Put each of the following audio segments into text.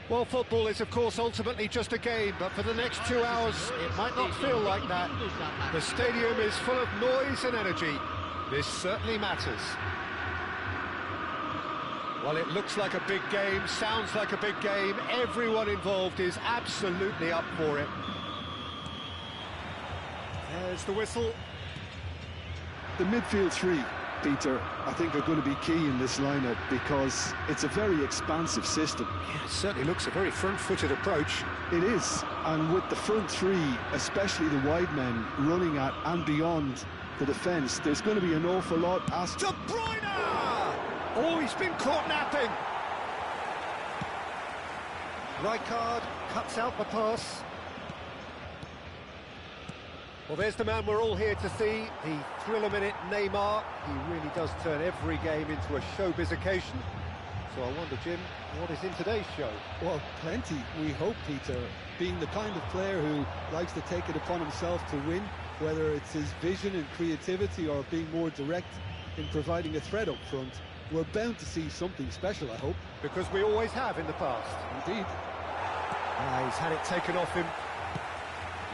Well, football is, of course, ultimately just a game, but for the next 2 hours, it might not feel like that. The stadium is full of noise and energy. This certainly matters. Well, it looks like a big game, sounds like a big game. Everyone involved is absolutely up for it. There's the whistle. The midfield three, Peter, I think are going to be key in this lineup because it's a very expansive system. Yeah, it certainly looks a very front-footed approach. It is, and with the front three, especially the wide men, running at and beyond the defence, there's going to be an awful lot asked. De Bruyne! Oh, he's been caught napping. Rijkaard cuts out the pass. Well, there's the man we're all here to see, the thriller-minute Neymar. He really does turn every game into a showbiz occasion. So I wonder, Jim, what is in today's show? Well, plenty, we hope, Peter. Being the kind of player who likes to take it upon himself to win, whether it's his vision and creativity or being more direct in providing a threat up front, we're bound to see something special, I hope. Because we always have in the past. Indeed. He's had it taken off him.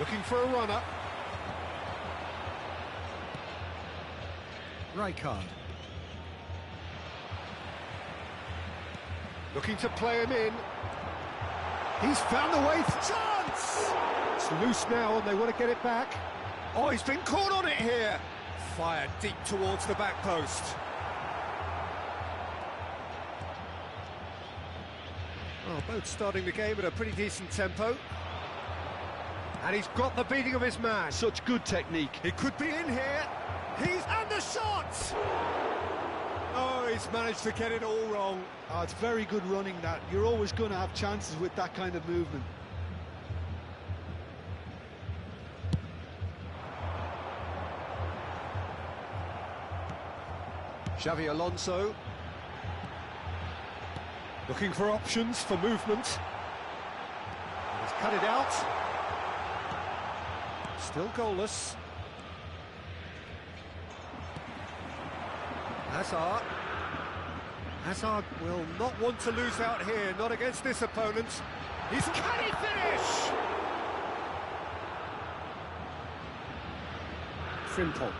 Looking for a runner. Rijkaard. Looking to play him in. He's found the way. Chance! It's loose now and they want to get it back. Oh, he's been caught on it here. Fired deep towards the back post. Oh, both starting the game at a pretty decent tempo. And he's got the beating of his man. Such good technique. It could be in here. And the shot! Oh, he's managed to get it all wrong. Oh, it's very good running, that. You're always going to have chances with that kind of movement. Xavi Alonso. Looking for options for movement. He's cut it out. Still goalless. Hazard will not want to lose out here, not against this opponent. Can he finish? Frimpong.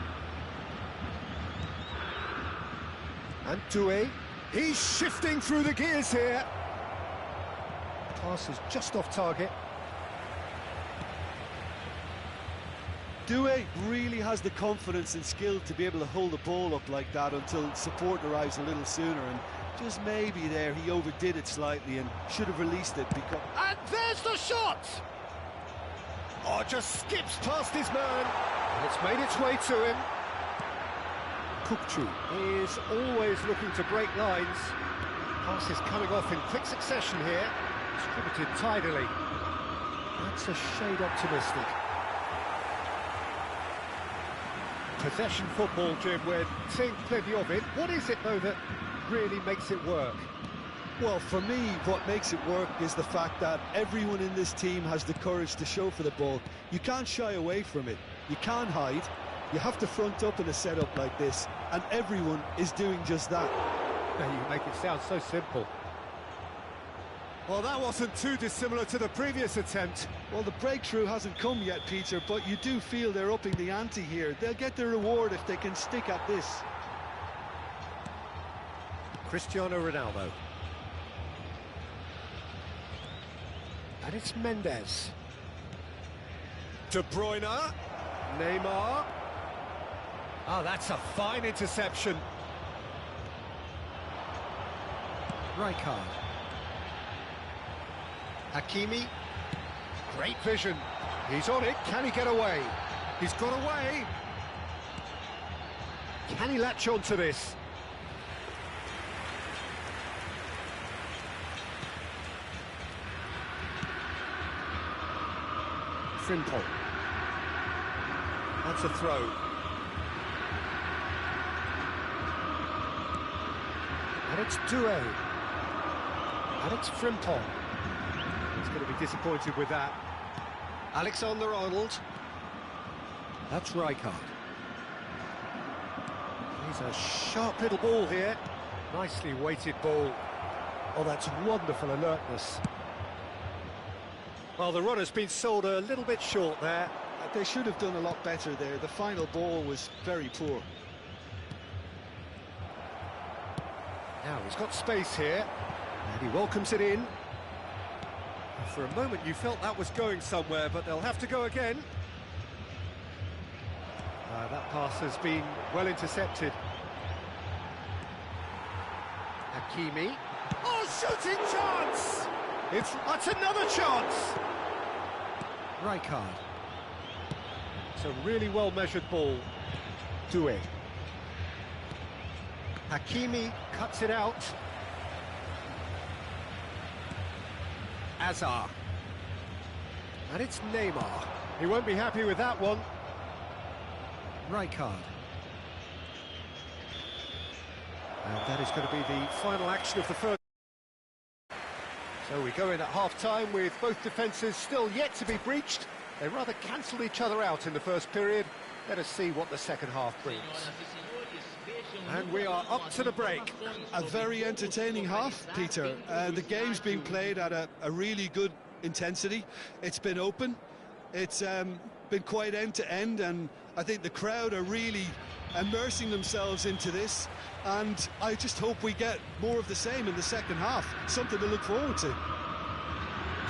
And Doué. He's shifting through the gears here. Pass is just off target. Doué really has the confidence and skill to be able to hold the ball up like that until support arrives a little sooner, and just maybe there he overdid it slightly and should have released it because... And there's the shot! Oh, just skips past his man, and it's made its way to him. Kukçu is always looking to break lines. Pass is coming off in quick succession here. Distributed tidily. That's a shade optimistic. Possession football, Jim, we're seeing plenty of it. What is it, though, that really makes it work? Well, for me, what makes it work is the fact that everyone in this team has the courage to show for the ball. You can't shy away from it. You can't hide. You have to front up in a setup like this, and everyone is doing just that. You make it sound so simple. Well, that wasn't too dissimilar to the previous attempt. Well, the breakthrough hasn't come yet, Peter, but you do feel they're upping the ante here. They'll get their reward if they can stick at this. Cristiano Ronaldo. And it's Mendes. De Bruyne. Neymar. Oh, that's a fine interception. Rijkaard. Hakimi. Great vision. He's on it. Can he get away? He's got away. Can he latch on to this? Frimpong. That's a throw. And it's Doué. And it's Frimpong. He's going to be disappointed with that. Alexander-Arnold. That's Rijkaard. He's a sharp little ball here. Nicely weighted ball. Oh, that's wonderful alertness. Well, the run has been sold a little bit short there. They should have done a lot better there. The final ball was very poor. Now he's got space here, and he welcomes it in. For a moment you felt that was going somewhere, but they'll have to go again. That pass has been well intercepted. Hakimi. Oh, shooting chance! That's another chance! Rijkaard. It's a really well-measured ball. Doué. Hakimi cuts it out. Azar. And it's Neymar. He won't be happy with that one. Rijkaard. And that is going to be the final action of the first. So we go in at half-time with both defences still yet to be breached. They rather cancelled each other out in the first period. Let us see what the second half brings. And we are up to the break. A very entertaining half, Peter. The game's being played at a really good intensity. It's been open. It's been quite end-to-end, and I think the crowd are really immersing themselves into this, and I just hope we get more of the same in the second half. Something to look forward to.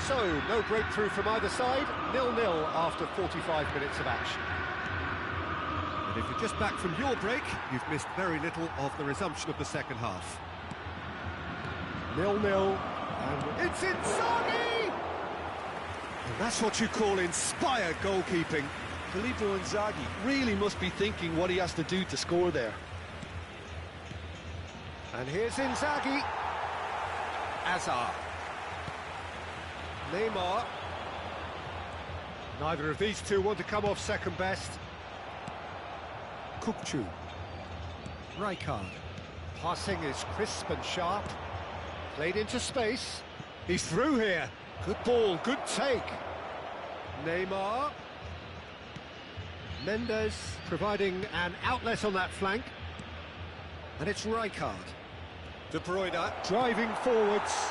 So, no breakthrough from either side. 0-0 after 45 minutes of action. And if you're just back from your break, you've missed very little of the resumption of the second half. 0-0, and it's Inzaghi! And that's what you call inspired goalkeeping. Filippo Inzaghi really must be thinking what he has to do to score there. And here's Inzaghi. Azar. Neymar. Neither of these two want to come off second best. Kukçu. Rijkaard. Passing is crisp and sharp. Played into space. He's through here. Good ball, good take. Neymar. Mendes providing an outlet on that flank. And it's Rijkaard. De Bruyne driving forwards.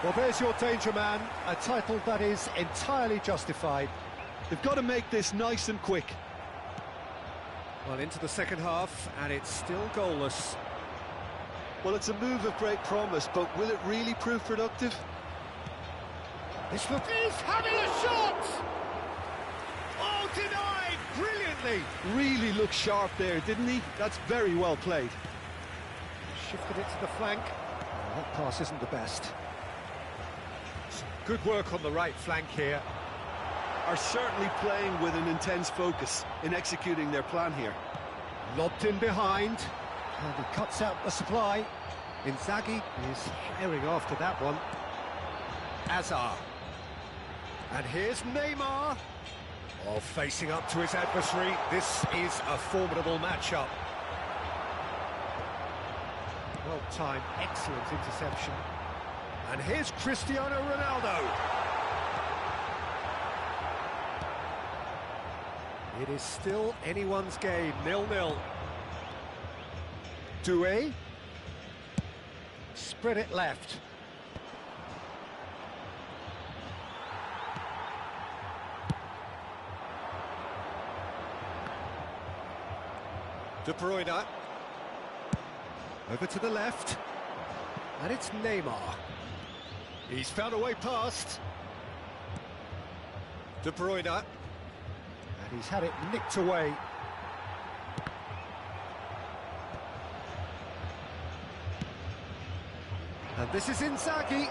Well, there's your danger man, a title that is entirely justified. They've got to make this nice and quick. Well, into the second half, and it's still goalless. Well, it's a move of great promise, but will it really prove productive? This look is having a shot! Oh, denied brilliantly! Really looked sharp there, didn't he? That's very well played. Shifted it to the flank. Oh, that pass isn't the best. Some good work on the right flank here. Are certainly playing with an intense focus in executing their plan here. Lobbed in behind, and he cuts out the supply. Inzaghi is herring after that one. Azar. And here's Neymar. Oh, facing up to his adversary. This is a formidable matchup. Well-timed, excellent interception. And here's Cristiano Ronaldo. It is still anyone's game, 0-0. Doué. Spread it left. De Bruyne. Over to the left. And it's Neymar. He's found a way past. De Bruyne. And he's had it nicked away. And this is Inzaghi.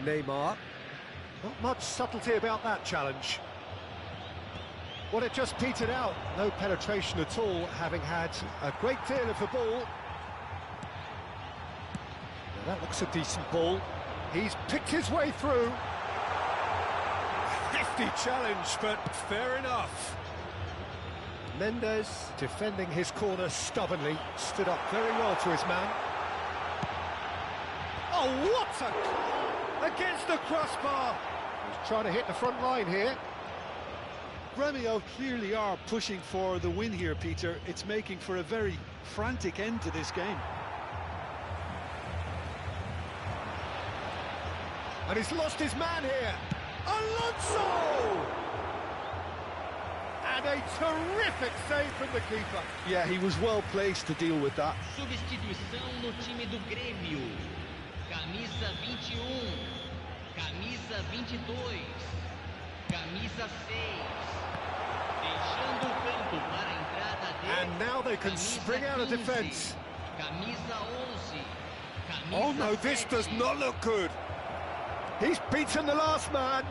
Neymar. Not much subtlety about that challenge. Well, it just petered out. No penetration at all, having had a great deal of the ball. Now that looks a decent ball. He's picked his way through. Hefty challenge, but fair enough. Mendes defending his corner stubbornly. Stood up very well to his man. Oh, what a goal! Against the crossbar. He's trying to hit the front line here. Gremio clearly are pushing for the win here, Peter. It's making for a very frantic end to this game. And he's lost his man here. Alonso! And a terrific save from the keeper. Yeah, he was well placed to deal with that. Substituição no time do Grêmio. Camisa 21, camisa 22, camisa 6. Deixando o campo para a entrada dele. And now they can spring out of defence. Camisa 11. Camisa Oh no, this does not look good. He's beaten the last man.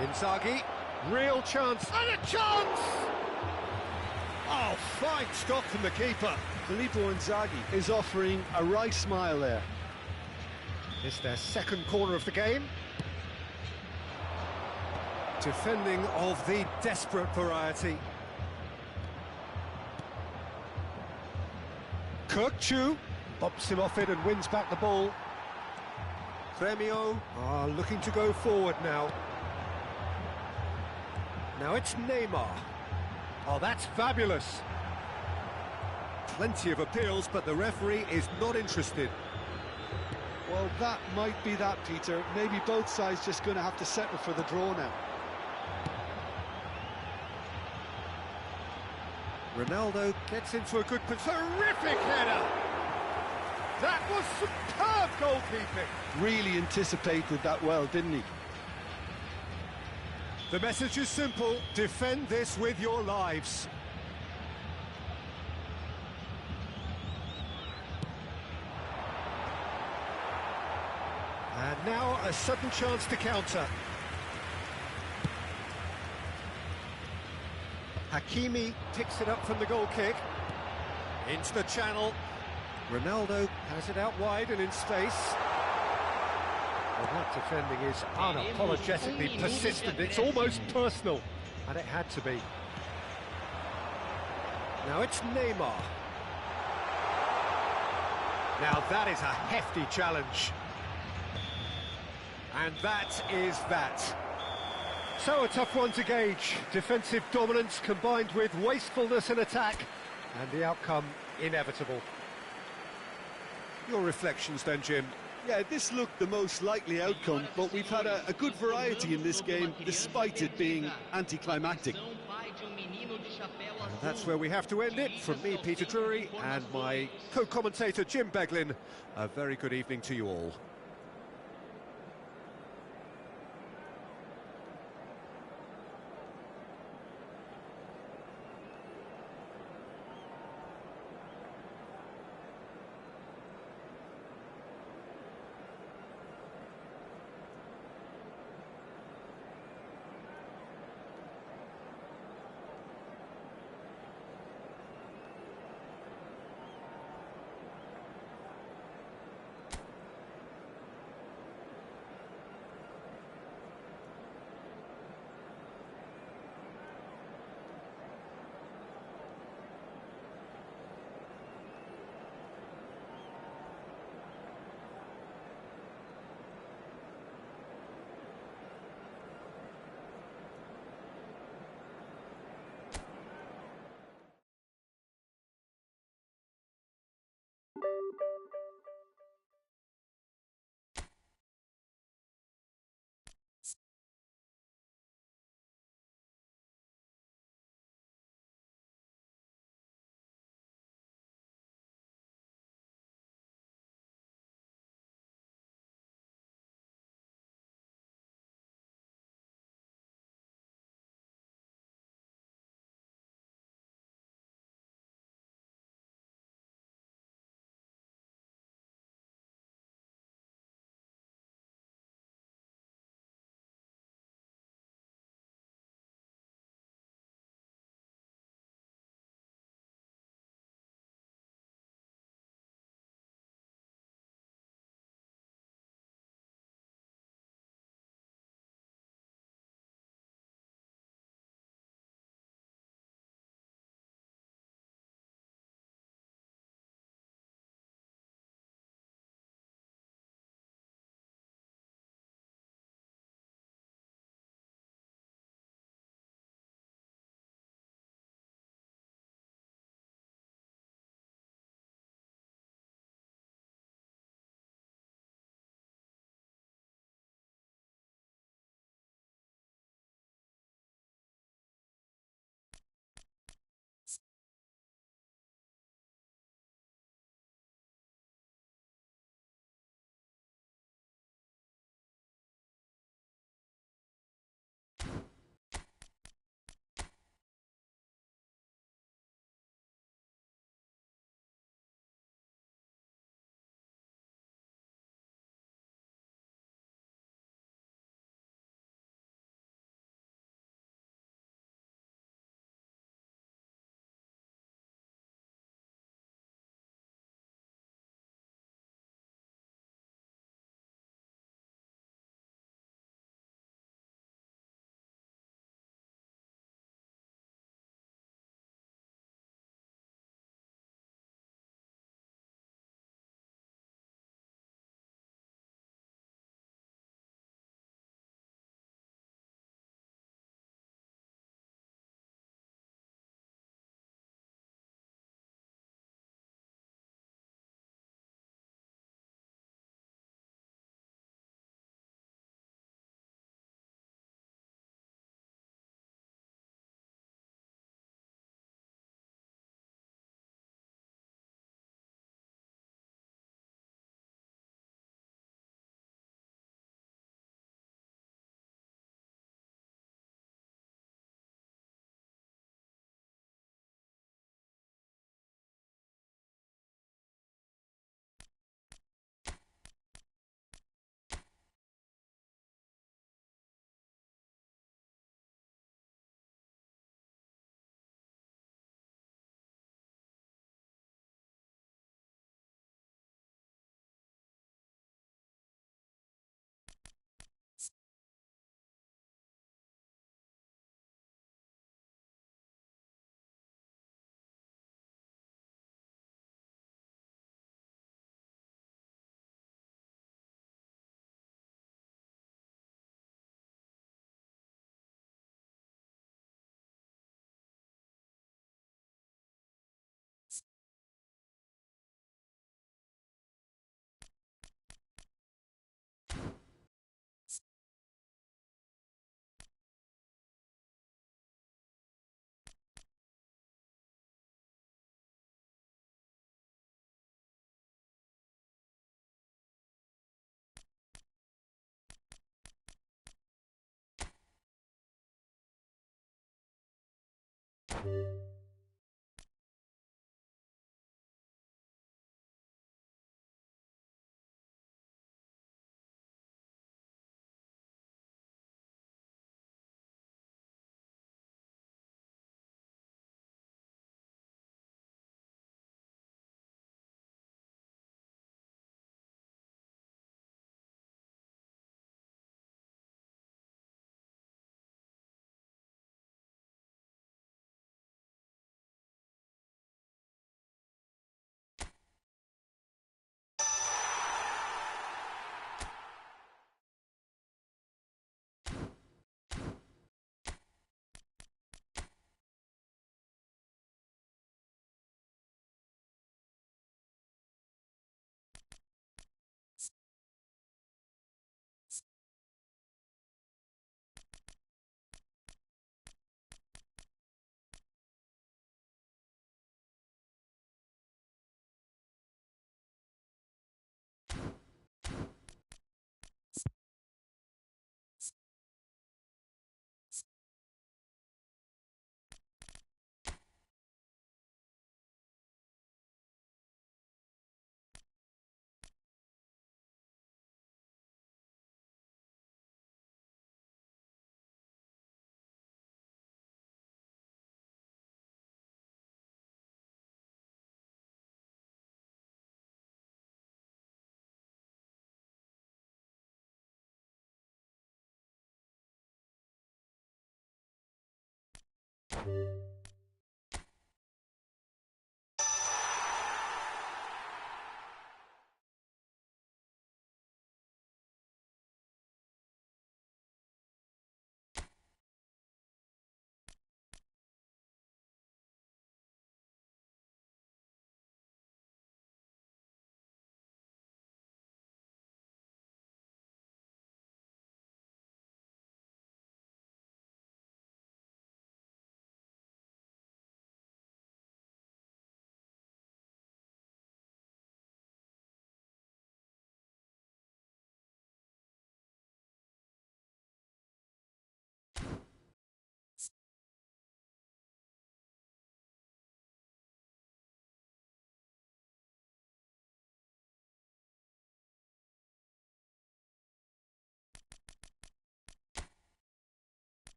Inzaghi, real chance, and a chance! Oh, fine stop from the keeper. Filippo Inzaghi is offering a wry smile there. It's their second corner of the game. Defending of the desperate variety. Kirkchu bops him off it and wins back the ball. Gremio are looking to go forward now. Now it's Neymar. Oh, that's fabulous. Plenty of appeals, but the referee is not interested. Well, that might be that, Peter. Maybe both sides just going to have to settle for the draw now. Ronaldo gets into a good, terrific header! That was superb goalkeeping! Really anticipated that well, didn't he? The message is simple, defend this with your lives. And now a sudden chance to counter. Hakimi picks it up from the goal kick. Into the channel. Ronaldo has it out wide and in space. Well, that defending is unapologetically persistent. It's almost personal. And it had to be. Now it's Neymar. Now that is a hefty challenge. And that is that. So a tough one to gauge. Defensive dominance combined with wastefulness in attack. And the outcome inevitable. Your reflections then, Jim? Yeah, this looked the most likely outcome, but we've had a good variety in this game, despite it being anticlimactic. And that's where we have to end it. From me, Peter Drury, and my co-commentator, Jim Beglin. A very good evening to you all.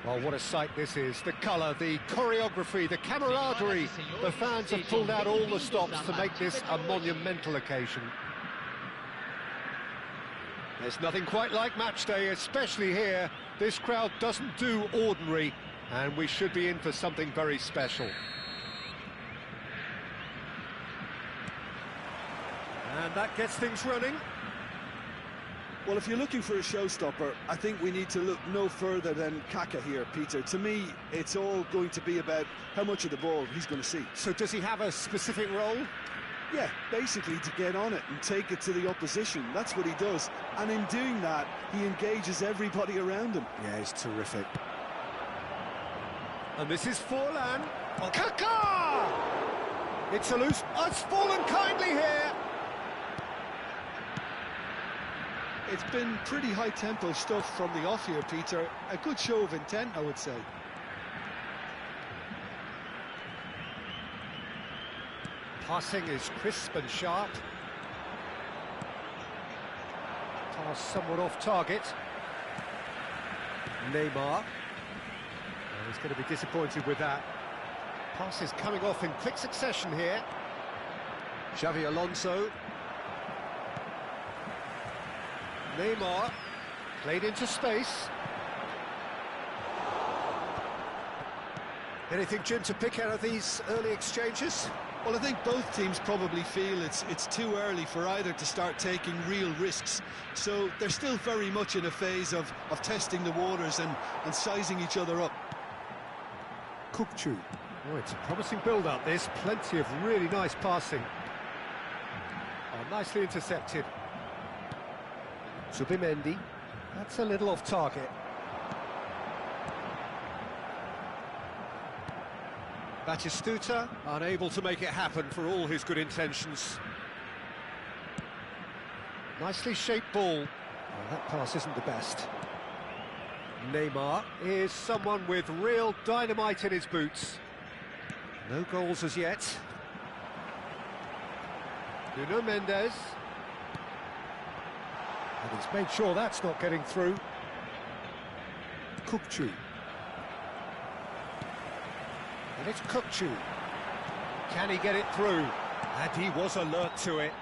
Well, what a sight this is. The colour, the choreography, the camaraderie. The fans have pulled out all the stops to make this a monumental occasion. There's nothing quite like match day, especially here. This crowd doesn't do ordinary, and we should be in for something very special. And that gets things running. Well, if you're looking for a showstopper, I think we need to look no further than Kaka here, Peter. To me, it's all going to be about how much of the ball he's going to see. So does he have a specific role? Yeah, basically to get on it and take it to the opposition. That's what he does. And in doing that, he engages everybody around him. Yeah, he's terrific. And this is Forlan. Oh, Kaka! It's a loose... Oh, it's fallen kindly here. It's been pretty high-tempo stuff from the off here, Peter. A good show of intent, I would say. Passing is crisp and sharp. Pass somewhat off target. Neymar. Well, he's going to be disappointed with that. Pass is coming off in quick succession here. Xavi Alonso. Neymar, played into space. Anything, Jim, to pick out of these early exchanges? Well, I think both teams probably feel it's too early for either to start taking real risks. So they're still very much in a phase of testing the waters and sizing each other up. Kukçu. Oh, it's a promising build-up, this. Plenty of really nice passing. Oh, nicely intercepted. Zubimendi, that's a little off target. Batistuta, unable to make it happen for all his good intentions. Nicely shaped ball. Oh, that pass isn't the best. Neymar is someone with real dynamite in his boots. No goals as yet. Nuno Mendes. And he's made sure that's not getting through. Kukçu. And it's Kukçu. Can he get it through? And he was alert to it.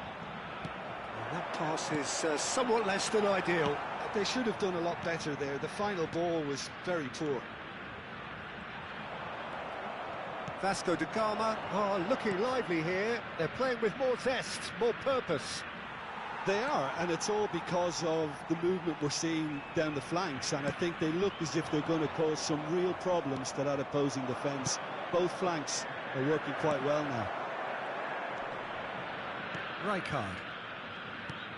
And that pass is somewhat less than ideal. They should have done a lot better there. The final ball was very poor. Vasco da Gama are looking lively here. They're playing with more zest, more purpose. They are, and it's all because of the movement we're seeing down the flanks, and I think they look as if they're going to cause some real problems to that opposing defence. Both flanks are working quite well now. Rijkaard.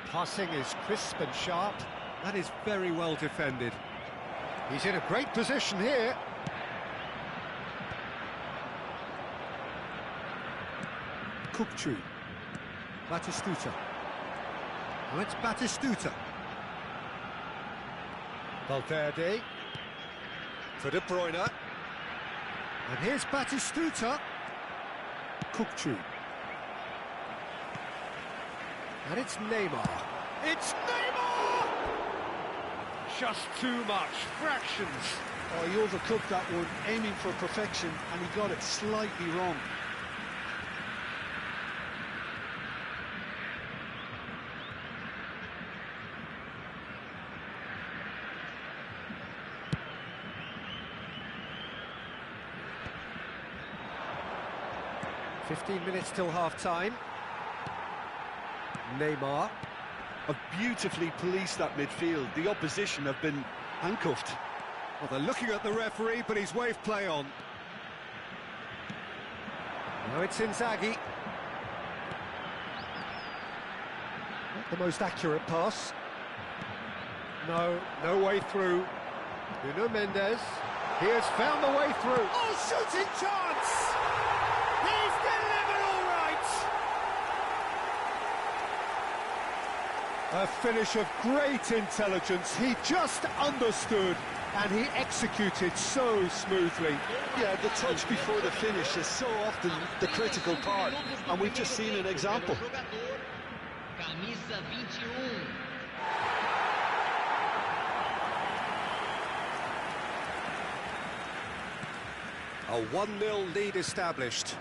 Passing is crisp and sharp. That is very well defended. He's in a great position here. Kukçu. Batistuta. Oh, it's Batistuta. Valverde. For De Bruyne. And here's Batistuta. Kukçu. And it's Neymar. It's Neymar! Just too much. Fractions. Oh, he overcooked that one, aiming for perfection, and he got it slightly wrong. "15 minutes till half-time. Neymar. Have beautifully policed that midfield. The opposition have been handcuffed. Well, they're looking at the referee, but he's waved play on. Now it's Inzaghi. Not the most accurate pass. No way through. Nuno Mendes. He has found the way through. Oh, shooting chance! He's delivered all right! A finish of great intelligence. He just understood and he executed so smoothly. Yeah, the touch before the finish is so often the critical part, and we've just seen an example. Camisa 21. A 1-0 lead established.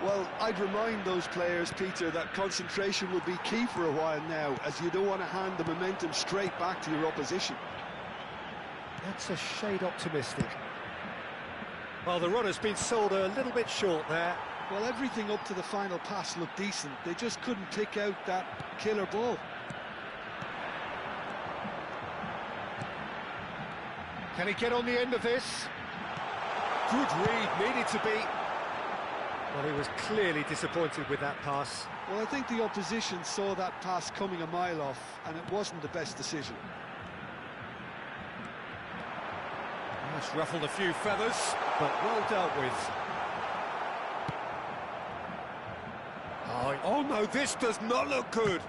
Well, I'd remind those players, Peter, that concentration will be key for a while now, as you don't want to hand the momentum straight back to your opposition. That's a shade optimistic. Well, the runner's been sold a little bit short there. Well, everything up to the final pass looked decent. They just couldn't pick out that killer ball. Can he get on the end of this? Good read, needed to be. Well, he was clearly disappointed with that pass. Well, I think the opposition saw that pass coming a mile off, and it wasn't the best decision. That's ruffled a few feathers, but well dealt with. Oh no, this does not look good.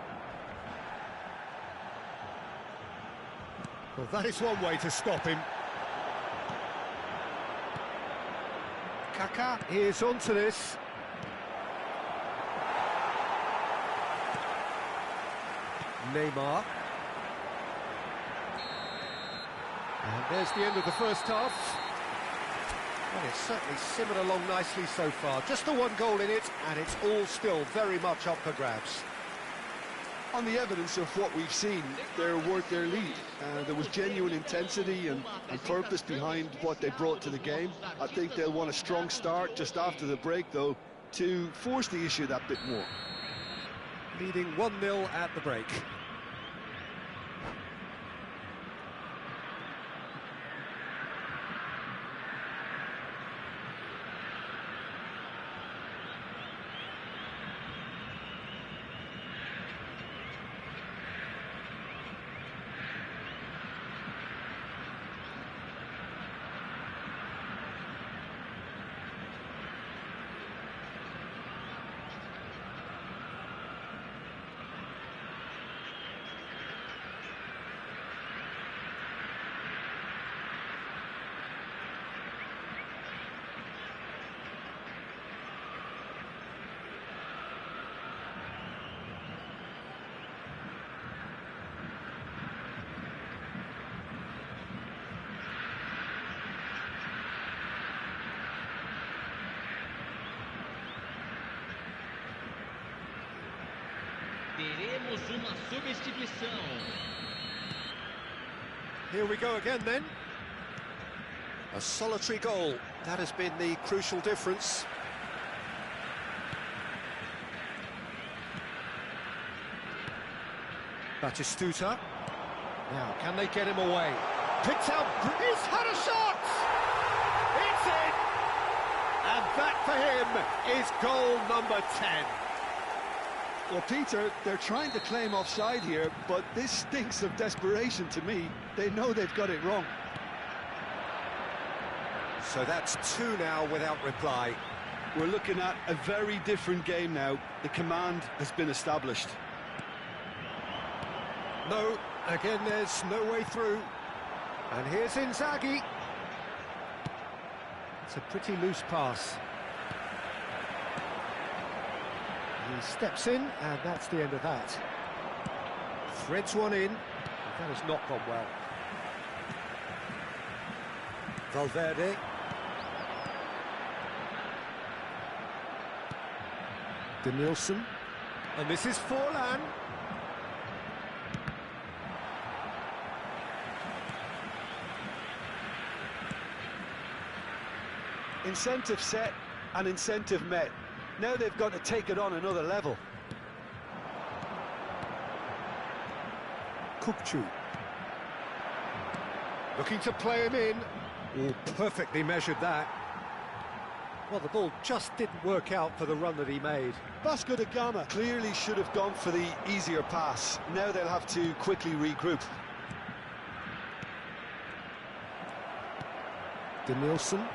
Well, that is one way to stop him. Kaká is onto this. Neymar. And there's the end of the first half. Well, it's certainly simmered along nicely so far. Just the one goal in it, and it's all still very much up for grabs. On the evidence of what we've seen, they're worth their lead. There was genuine intensity and purpose behind what they brought to the game. I think they'll want a strong start just after the break, though, to force the issue that bit more. Leading 1-0 at the break. Teremos uma substituição. Here we go again then. A solitary goal. That has been the crucial difference. Batistuta. Now, can they get him away? Picked out. He's had a shot! It's in! And that for him is goal number 10. Well, Peter, they're trying to claim offside here, but this stinks of desperation to me. They know they've got it wrong. So that's 2 now without reply. We're looking at a very different game now. The command has been established. No, again there's no way through. And here's Inzaghi. It's a pretty loose pass. He steps in, and that's the end of that. Threads one in. That has not gone well. Valverde. Denilson. And this is Forlan. Incentive set and incentive met. Now they've got to take it on another level. Kupchu. Looking to play him in. Oh, perfectly measured that. Well, the ball just didn't work out for the run that he made. Vasco da Gama clearly should have gone for the easier pass. Now they'll have to quickly regroup. Denilson.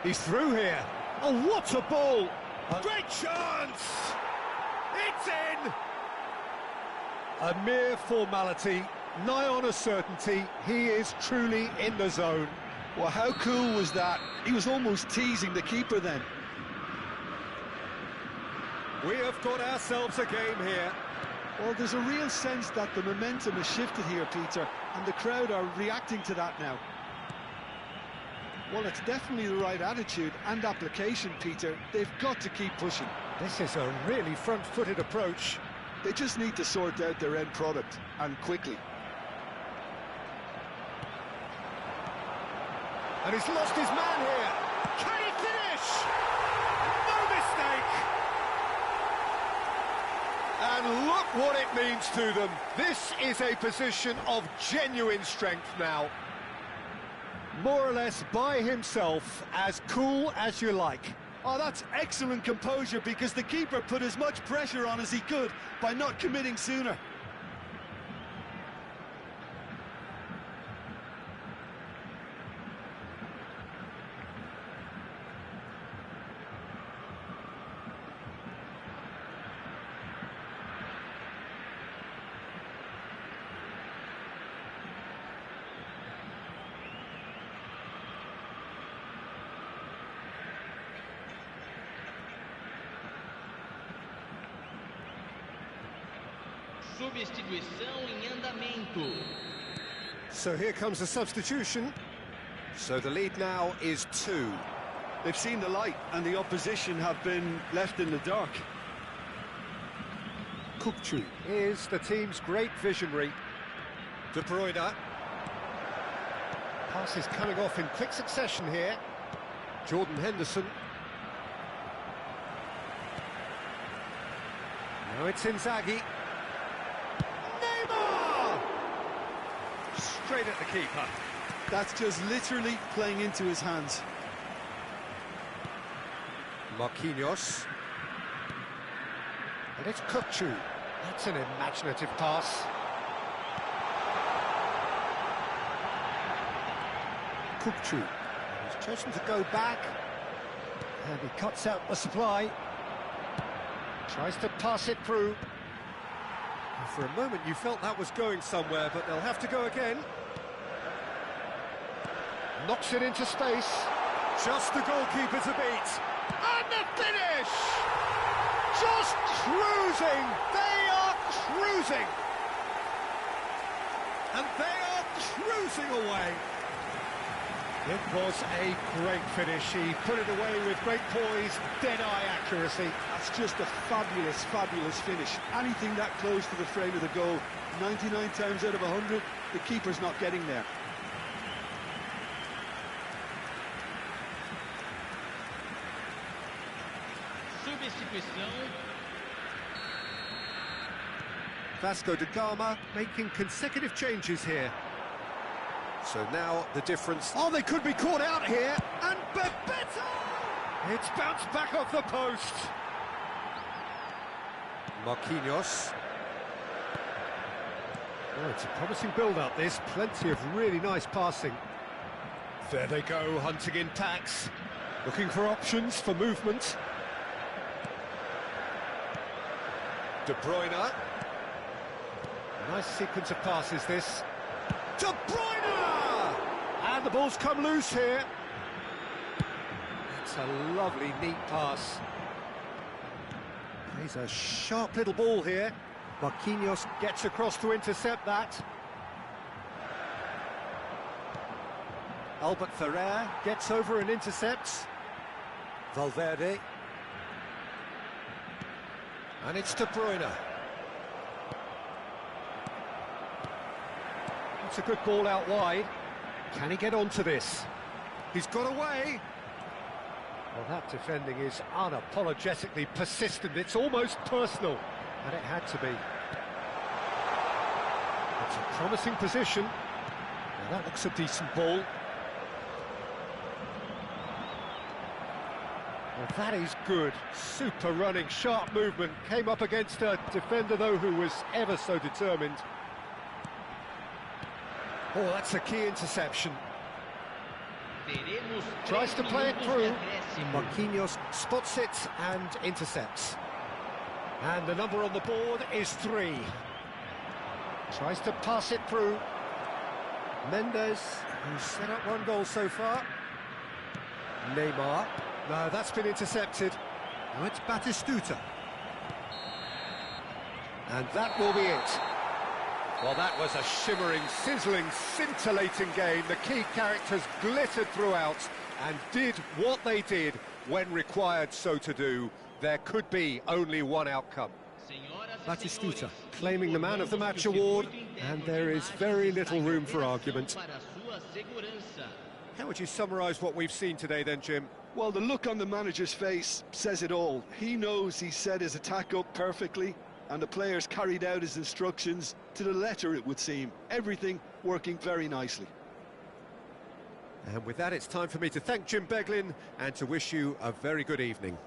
He's through here. Oh, what a ball! Great chance! It's in! A mere formality, nigh on a certainty. He is truly in the zone. Well, how cool was that? He was almost teasing the keeper then. We have got ourselves a game here. Well, there's a real sense that the momentum has shifted here, Peter, and the crowd are reacting to that now. Well, it's definitely the right attitude and application, Peter. They've got to keep pushing. This is a really front-footed approach. They just need to sort out their end product, and quickly. And he's lost his man here. Can he finish? No mistake. And look what it means to them. This is a position of genuine strength now. More or less by himself, as cool as you like. Oh, that's excellent composure, because the keeper put as much pressure on as he could by not committing sooner. Substituição em andamento. So here comes the substitution. So the lead now is 2. They've seen the light, and the opposition have been left in the dark. Kukçu is the team's great visionary. De Bruyne. Pass is coming off in quick succession here. Jordan Henderson. Now it's Inzaghi. Straight at the keeper. That's just literally playing into his hands. Marquinhos. And it's Kukçu. That's an imaginative pass. Kukçu. He's chosen to go back. And he cuts out the supply. Tries to pass it through. And for a moment you felt that was going somewhere, but they'll have to go again. Knocks it into space. Just the goalkeeper to beat. And the finish! Just cruising! They are cruising! And they are cruising away. It was a great finish. He put it away with great poise, dead-eye accuracy. That's just a fabulous, fabulous finish. Anything that close to the frame of the goal, 99 times out of 100, the keeper's not getting there. Substituição. Vasco da Gama making consecutive changes here. So now the difference... Oh, they could be caught out here, and Bebeto! It's bounced back off the post. Marquinhos. Oh, it's a promising build-up, this. Plenty of really nice passing. There they go, hunting in packs. Looking for options for movement. De Bruyne. Nice sequence of passes, this. De Bruyne! And the ball's come loose here. It's a lovely, neat pass. Plays a sharp little ball here. Marquinhos gets across to intercept that. Albert Ferrer gets over and intercepts. Valverde. And it's De Bruyne. It's a good ball out wide. Can he get onto this? He's got away. Well, that defending is unapologetically persistent. It's almost personal. And it had to be. It's a promising position. Now that looks a decent ball. Well, that is good. Super running, sharp movement. Came up against a defender, though, who was ever so determined. Oh, that's a key interception. Tries to play it through. Marquinhos spots it and intercepts. And the number on the board is 3. Tries to pass it through. Mendes, who's set up 1 goal so far. Neymar. No, that's been intercepted. Now it's Batistuta. And that will be it. Well, that was a shimmering, sizzling, scintillating game. The key characters glittered throughout. and did what they did when required so to do. There could be only one outcome. Batistuta Claiming the Man of the Match award, and there is very little room for argument. How would you summarise what we've seen today then, Jim? Well, the look on the manager's face says it all. He knows he set his attack up perfectly, and the players carried out his instructions to the letter, it would seem. Everything working very nicely. And with that, it's time for me to thank Jim Beglin and to wish you a very good evening.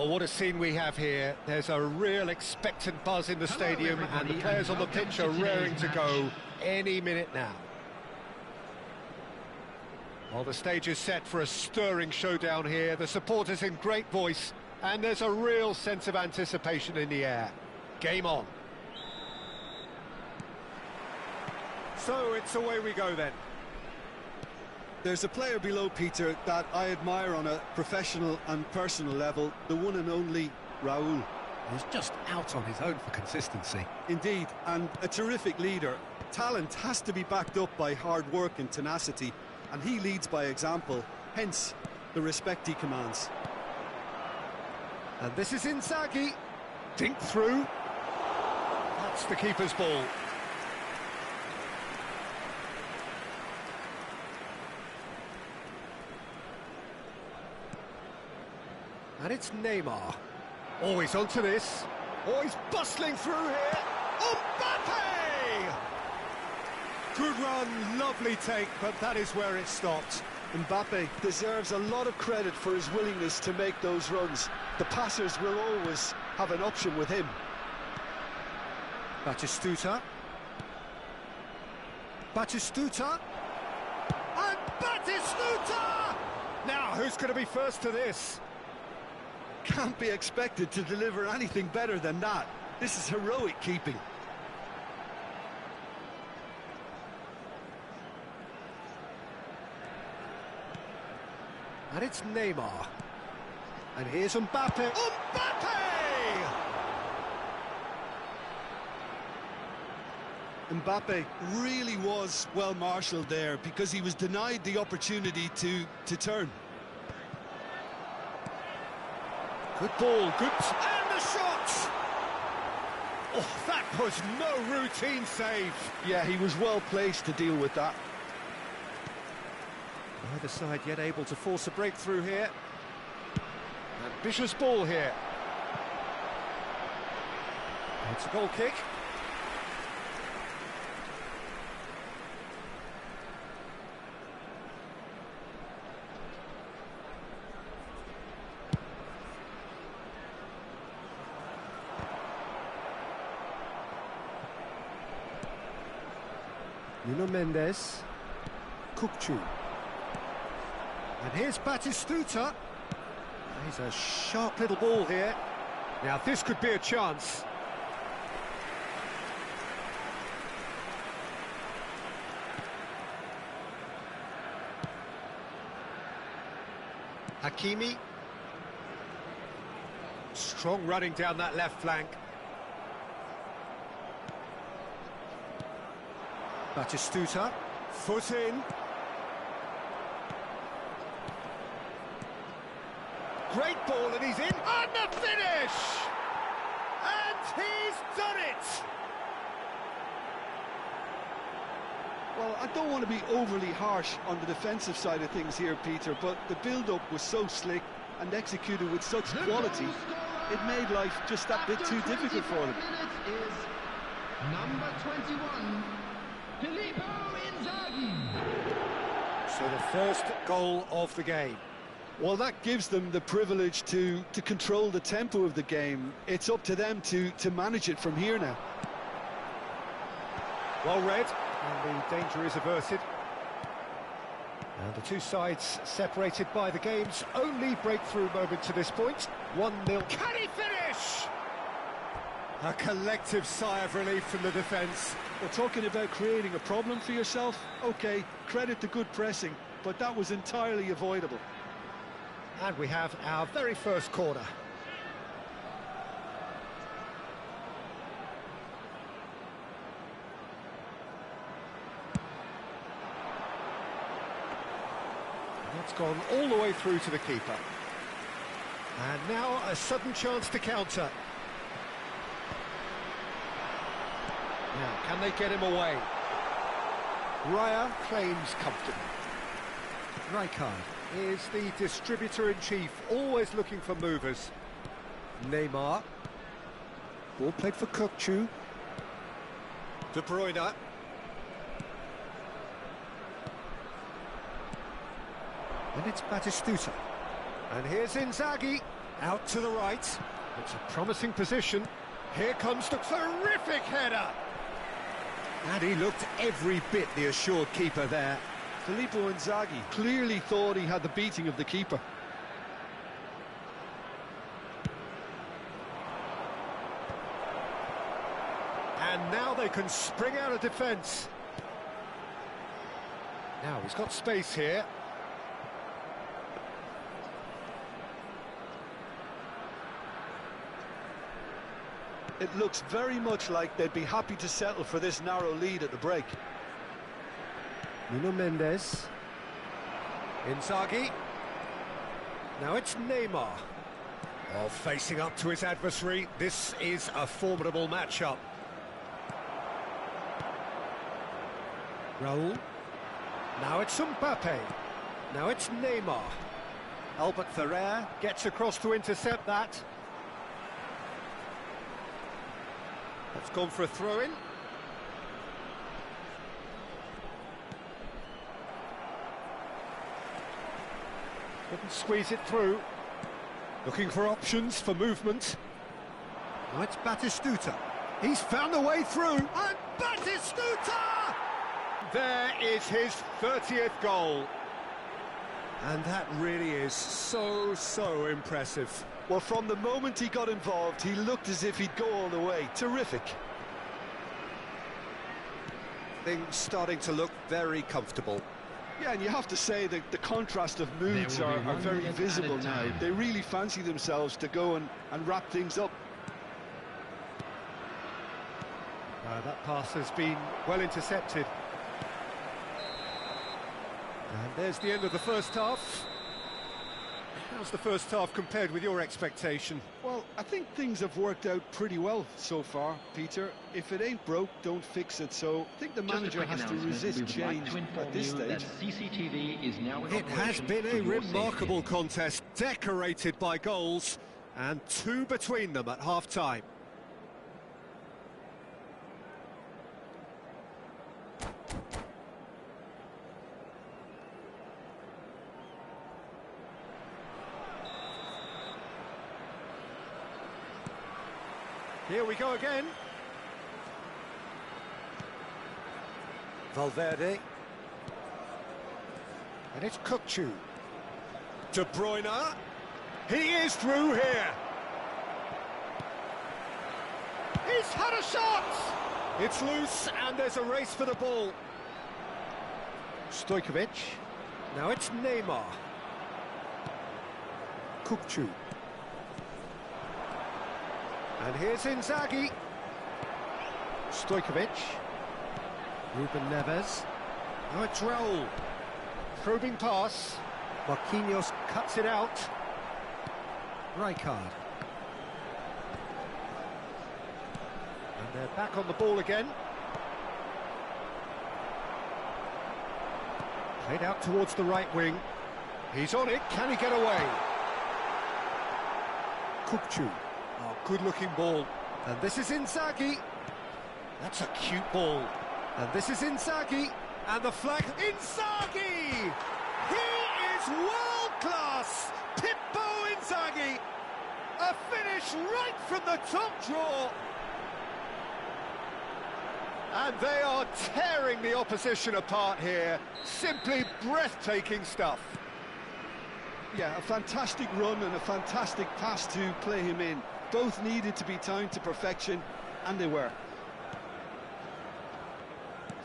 Well, what a scene we have here. There's a real expectant buzz in the stadium, and the players on the pitch are raring to go any minute now. Well, the stage is set for a stirring showdown here. The supporters in great voice, and there's a real sense of anticipation in the air. Game on. So it's away we go then. There's a player below, Peter, that I admire on a professional and personal level, the one and only Raúl. He's just out on his own for consistency. Indeed, and a terrific leader. Talent has to be backed up by hard work and tenacity, and he leads by example, hence the respect he commands. And this is Inzaghi. Dink through. That's the keeper's ball. And it's Neymar. Oh, he's onto this. Oh, he's bustling through here. Mbappe! Good run, lovely take, but that is where it stopped. Mbappe deserves a lot of credit for his willingness to make those runs. The passers will always have an option with him. Batistuta. Batistuta. And Batistuta! Now, who's going to be first to this? Can't be expected to deliver anything better than that. This is heroic keeping. And it's Neymar. And here's Mbappe. Mbappe! Mbappe really was well marshalled there because he was denied the opportunity to turn. Good ball, good... And the shot! Oh, that was no routine save. Yeah, he was well placed to deal with that. Neither side yet able to force a breakthrough here. Ambitious ball here. It's a goal kick. Nuno Mendes. Kukçu. And here's Batistuta. He's a sharp little ball here. Now this could be a chance. Hakimi. Strong running down that left flank. Batistuta. Foot in. Great ball, and he's in. And the finish! And he's done it! Well, I don't want to be overly harsh on the defensive side of things here, Peter, but the build-up was so slick and executed with such quality, it made life just that bit too difficult for them. Is number 21, Filippo Inzaghi. So the first goal of the game. Well, that gives them the privilege to control the tempo of the game. It's up to them to manage it from here now. Well read, and the danger is averted. And the two sides separated by the game's only breakthrough moment to this point. 1-0. Can he finish? A collective sigh of relief from the defence. We're talking about creating a problem for yourself. OK, credit the good pressing, but that was entirely avoidable. And we have our very first corner. That's gone all the way through to the keeper. And now a sudden chance to counter. Now, can they get him away? Raya claims comfortably. Rijkaard is the distributor-in-chief, always looking for movers. Neymar. Ball played for Kukçu. De Bruyne. And it's Batistuta. And here's Inzaghi. Out to the right. It's a promising position. Here comes the terrific header. And he looked every bit the assured keeper there. Filippo Inzaghi clearly thought he had the beating of the keeper. And now they can spring out of defence. Now he's got space here. It looks very much like they'd be happy to settle for this narrow lead at the break. Nuno Mendes. Inzaghi. Now it's Neymar. Oh, facing up to his adversary. This is a formidable matchup. Raul. Now it's Mbappe. Now it's Neymar. Albert Ferrer gets across to intercept that. That's gone for a throw-in. Couldn't squeeze it through. Looking for options for movement. Now it's Batistuta. He's found a way through. And Batistuta! There is his 30th goal. And that really is so impressive. Well, from the moment he got involved, he looked as if he'd go all the way. Terrific. Things starting to look very comfortable. Yeah, and you have to say that the contrast of moods are very visible now. They really fancy themselves to go and wrap things up. That pass has been well intercepted. And there's the end of the first half. How's the first half compared with your expectation? Well, I think things have worked out pretty well so far, Peter. If it ain't broke, don't fix it. So I think the manager has to resist change at this stage. CCTV is now in It has been a remarkable contest, decorated by goals, and 2 between them at half-time. Here we go again. Valverde. And it's Kukçu. De Bruyne. He is through here. He's had a shot! It's loose and there's a race for the ball. Stojkovic. Now it's Neymar. Kukçu. And here's Inzaghi. Stojkovic. Ruben Neves. Now it's Raul. Probing pass. Marquinhos cuts it out. Rijkaard. And they're back on the ball again. Played out towards the right wing. He's on it. Can he get away? Kukçu. Oh, good-looking ball. And this is Inzaghi. That's a cute ball. And this is Inzaghi. And the flag. Inzaghi! He is world-class! Pippo Inzaghi! A finish right from the top draw. And they are tearing the opposition apart here. Simply breathtaking stuff. Yeah, a fantastic run and a fantastic pass to play him in. Both needed to be timed to perfection, and they were.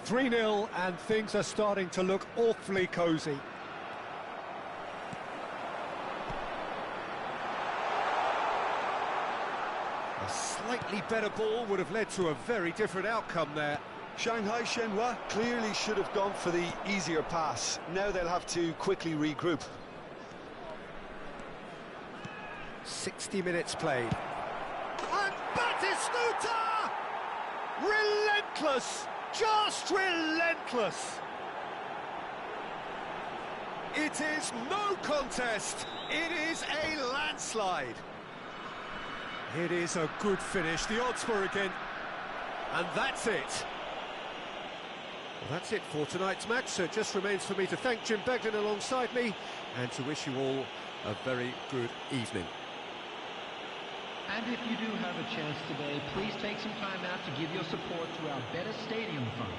3-0, and things are starting to look awfully cosy. A slightly better ball would have led to a very different outcome there. Shanghai Shenhua clearly should have gone for the easier pass. Now they'll have to quickly regroup. 60 minutes played. And Batistuta! Relentless! Just relentless! It is no contest. It is a landslide. It is a good finish. The odds were again. And that's it. Well, that's it for tonight's match. So it just remains for me to thank Jim Beglin alongside me and to wish you all a very good evening. And if you do have a chance today, please take some time out to give your support to our Better Stadium Fund.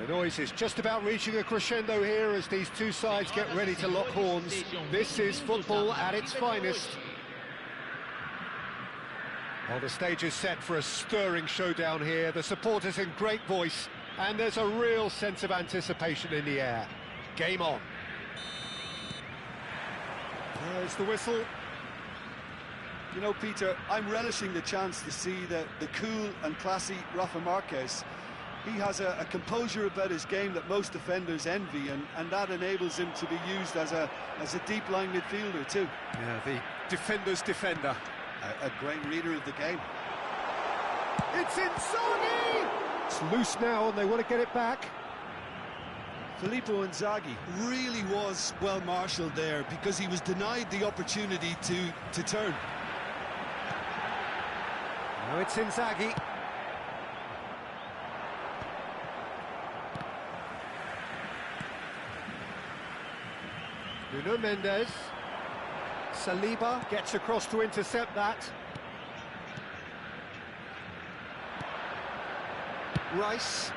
The noise is just about reaching a crescendo here as these two sides get ready to lock horns. This is football at its finest. Well, the stage is set for a stirring showdown here. The supporters in great voice, and there's a real sense of anticipation in the air. Game on. There's the whistle. You know, Peter, I'm relishing the chance to see the cool and classy Rafa Marquez. He has a composure about his game that most defenders envy, and that enables him to be used as a deep-line midfielder too. Yeah, the defender's defender. A great reader of the game. It's Inzaghi! It's loose now and they want to get it back. Filippo Inzaghi really was well marshalled there because he was denied the opportunity to turn. Now it's Inzaghi. Nuno Mendes. Saliba gets across to intercept that. Rice.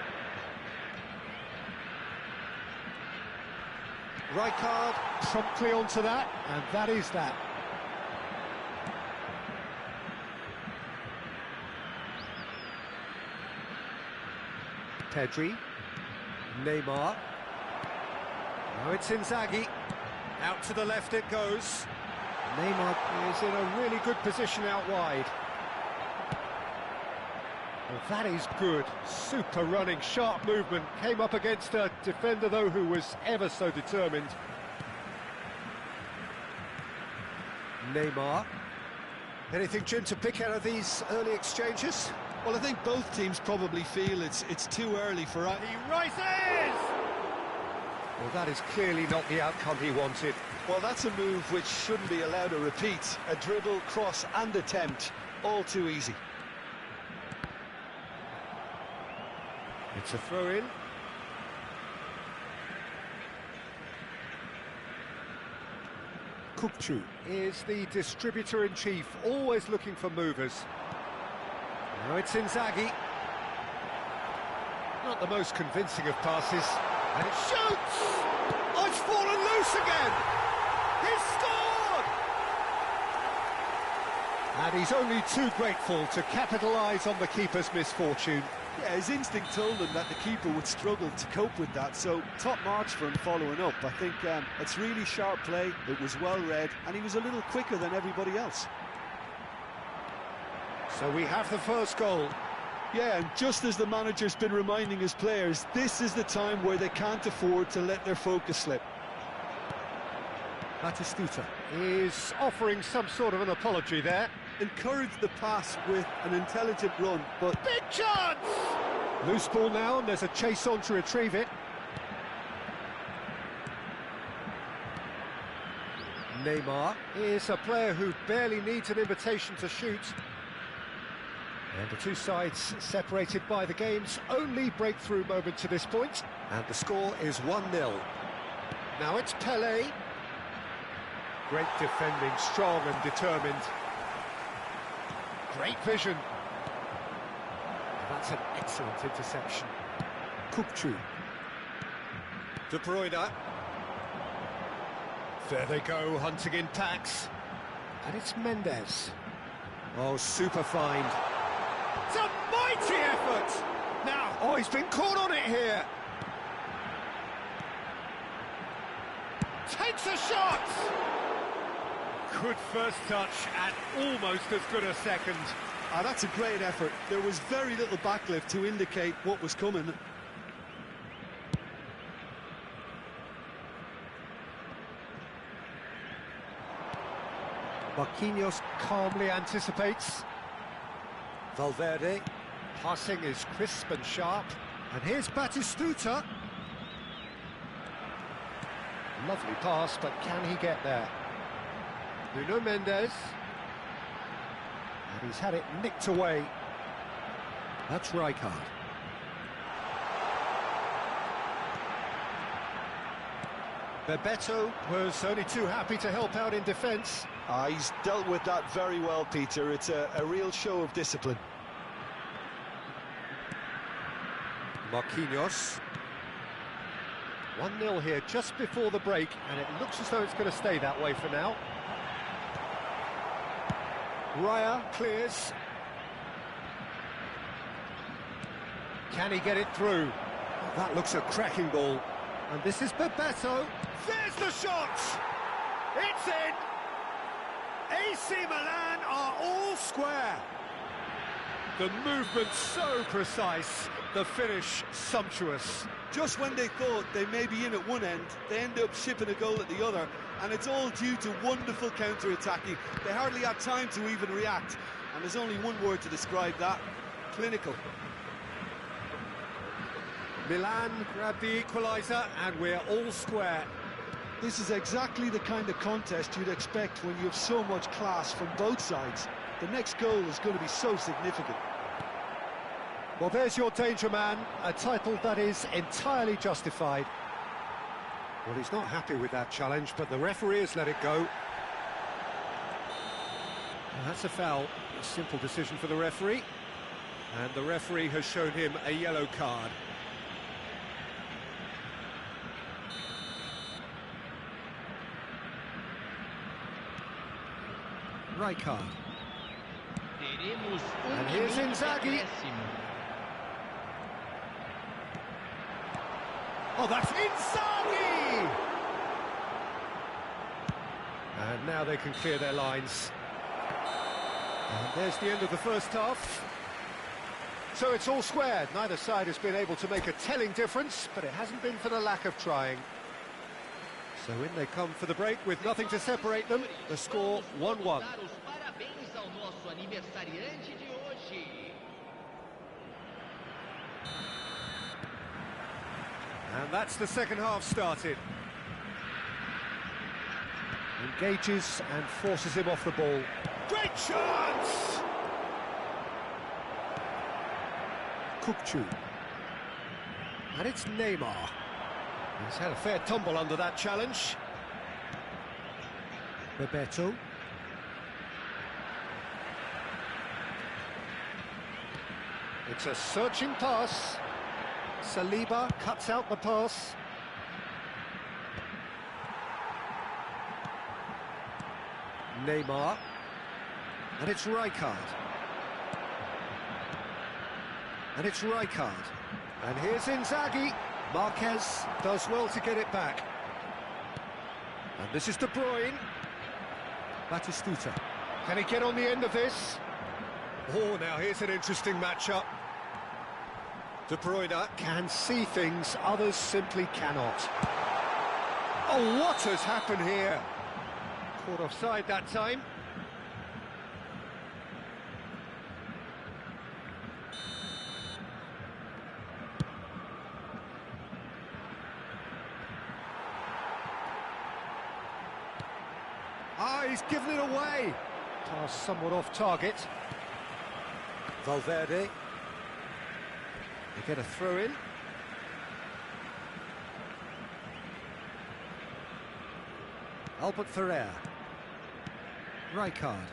Rijkaard promptly onto that, and that is that. Pedri. Neymar. Now it's Inzaghi. Out to the left it goes. Neymar is in a really good position out wide. Well, that is good. Super running, sharp movement. Came up against a defender, though, who was ever so determined. Neymar. Anything, Jim, to pick out of these early exchanges? Well, I think both teams probably feel it's too early for... He rises! Well, that is clearly not the outcome he wanted. Well, that's a move which shouldn't be allowed to repeat. A dribble, cross and attempt, all too easy. It's a throw-in. Kukçu is the distributor-in-chief, always looking for movers. Now it's Inzaghi. Not the most convincing of passes. And it shoots! Oh, it's fallen loose again! He's scored! And he's only too grateful to capitalise on the keeper's misfortune. Yeah, his instinct told him that the keeper would struggle to cope with that, so top marks for him following up. I think it's really sharp play, it was well read, and he was a little quicker than everybody else. So we have the first goal. Yeah, and just as the manager's been reminding his players, this is the time where they can't afford to let their focus slip. Batistuta is offering some sort of an apology there. Encouraged the pass with an intelligent run, but... Big chance! Loose ball now, and there's a chase on to retrieve it. Neymar is a player who barely needs an invitation to shoot. And the two sides separated by the game's only breakthrough moment to this point. And the score is 1-0. Now it's Pelé. Great defending, strong and determined. Great vision. That's an excellent interception. Kukçu. De Bruyne. There they go, hunting in packs. And it's Mendes. Oh, super find. It's a mighty effort! Now, oh, he's been caught on it here. Takes a shot! Good first touch and almost as good a second. That's a great effort. There was very little backlift to indicate what was coming. Marquinhos calmly anticipates. Valverde, passing is crisp and sharp. And here's Batistuta. Lovely pass, but can he get there? Nuno Mendes. And he's had it nicked away. That's Rijkaard. Bebeto was only too happy to help out in defence. He's dealt with that very well, Peter. It's a real show of discipline. Marquinhos. 1-0 here just before the break, and it looks as though it's going to stay that way for now. Raya clears. Can he get it through? That looks a cracking ball. And this is Bebeto. There's the shot! It's in! AC Milan are all square. The movement so precise, the finish sumptuous. Just when they thought they may be in at one end, they end up shipping a goal at the other, and it's all due to wonderful counter-attacking. They hardly had time to even react, and there's only one word to describe that: clinical. Milan grab the equaliser, and we're all square. This is exactly the kind of contest you'd expect when you have so much class from both sides. The next goal is going to be so significant. Well, there's your danger man, a title that is entirely justified. Well, he's not happy with that challenge, but the referee has let it go. And that's a foul, a simple decision for the referee. And the referee has shown him a yellow card. Rijkaard. And here's Inzaghi. Oh, that's Inzaghi! And now they can clear their lines. And there's the end of the first half. So it's all square. Neither side has been able to make a telling difference, but it hasn't been for the lack of trying. So in they come for the break with nothing to separate them. The score 1-1. And that's the second half started. Engages and forces him off the ball. Great chance! Kukçu. And it's Neymar. He's had a fair tumble under that challenge. Bebeto. It's a searching pass. Saliba cuts out the pass. Neymar. And it's Rijkaard. And it's Rijkaard. And here's Inzaghi. Marquez does well to get it back. And this is De Bruyne. Batistuta. Can he get on the end of this? Oh, now here's an interesting matchup. De Bruyne can see things others simply cannot. Oh, what has happened here? Caught offside that time. Ah, he's given it away. Pass somewhat off target. Valverde. They get a throw in. Albert Ferrer. Rijkaard.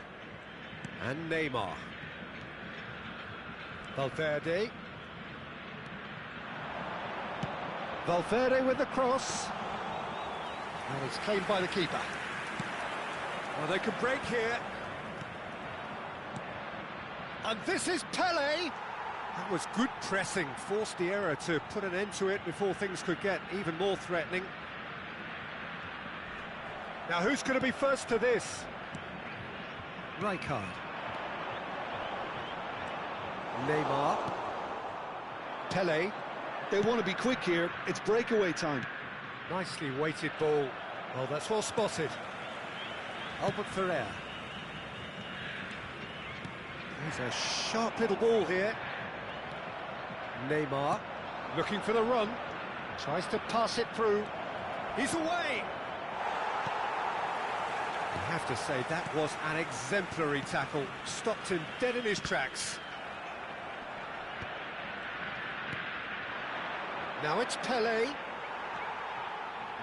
And Neymar. Valverde. Valverde with the cross. And it's claimed by the keeper. Well, they can break here. And this is Pelé. That was good pressing, forced the error to put an end to it before things could get even more threatening. Now, who's going to be first to this? Rijkaard. Neymar. Pelé. They want to be quick here. It's breakaway time. Nicely weighted ball. Well, that's well spotted. Albert Ferrer. There's a sharp little ball here. Neymar looking for the run. Tries to pass it through. He's away! I have to say, that was an exemplary tackle. Stopped him dead in his tracks. Now it's Pelé.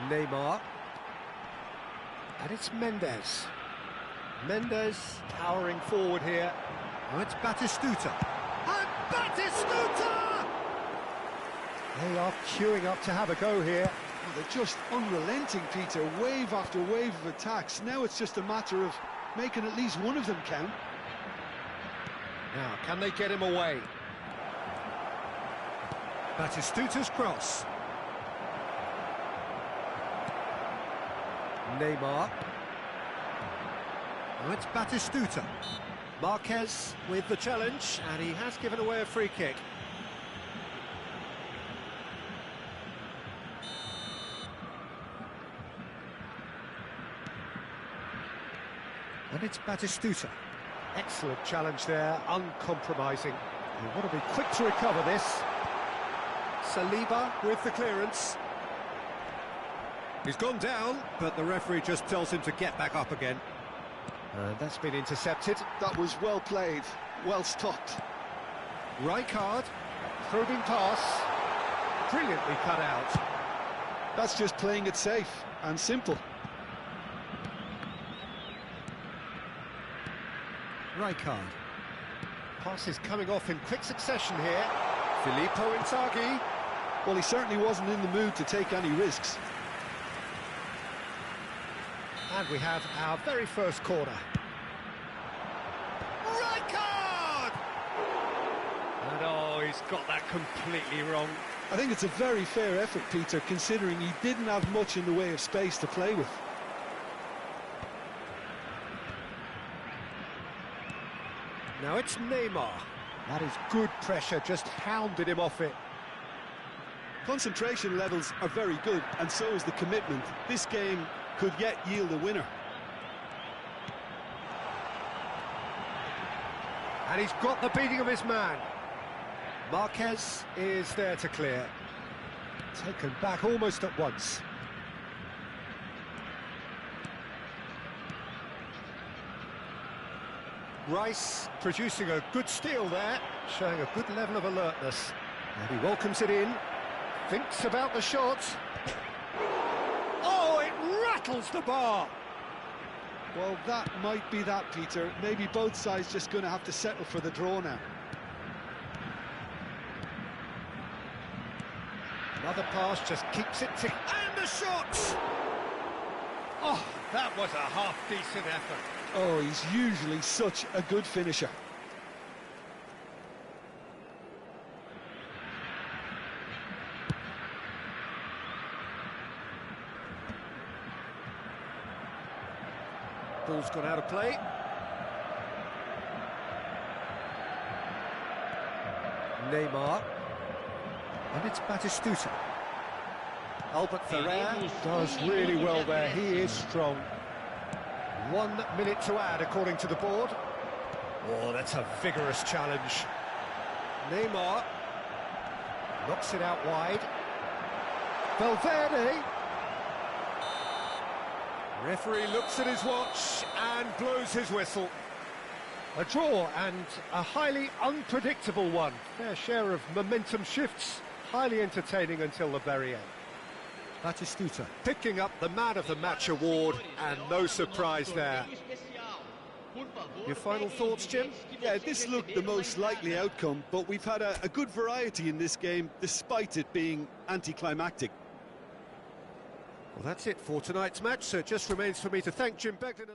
Neymar. And it's Mendes. Mendes powering forward here. Now it's Batistuta. And Batistuta! They are queuing up to have a go here. They're just unrelenting, Peter, wave after wave of attacks. Now it's just a matter of making at least one of them count. Now, can they get him away? Batistuta's cross. Neymar. Now it's Batistuta. Marquez with the challenge, and he has given away a free kick. And it's Batistuta. Excellent challenge there, uncompromising. You want to be quick to recover this. Saliba with the clearance. He's gone down, but the referee just tells him to get back up again. And that's been intercepted. That was well played, well stopped. Rijkaard, probing pass, brilliantly cut out. That's just playing it safe and simple. Rijkaard. Pass is coming off in quick succession here. Filippo Inzaghi. Well, he certainly wasn't in the mood to take any risks. And we have our very first corner. Rijkaard! And oh, he's got that completely wrong. I think it's a very fair effort, Peter, considering he didn't have much in the way of space to play with. Now it's Neymar. That is good pressure, just hounded him off it. Concentration levels are very good, and so is the commitment. This game could yet yield a winner. And he's got the beating of his man. Marquez is there to clear. Taken back almost at once. Rice producing a good steal there, showing a good level of alertness. And he welcomes it in, thinks about the shot. Oh, it rattles the bar! Well, that might be that, Peter. Maybe both sides just going to have to settle for the draw now. Another pass just keeps it ticking. And the shot! Oh, that was a half-decent effort. Oh, he's usually such a good finisher. Ball's gone out of play. Neymar. And it's Batistuta. Albert Ferrer does really well there. He is strong. 1 minute to add, according to the board. Oh, that's a vigorous challenge. Neymar knocks it out wide. Valverde. Referee looks at his watch and blows his whistle. A draw, and a highly unpredictable one. Fair share of momentum shifts, highly entertaining until the very end. Batistuta. Picking up the Man of the Match award, and no surprise there. Your final thoughts, Jim? Yeah, this looked the most likely outcome, but we've had a good variety in this game, despite it being anticlimactic. Well, that's it for tonight's match, so it just remains for me to thank Jim Beglin.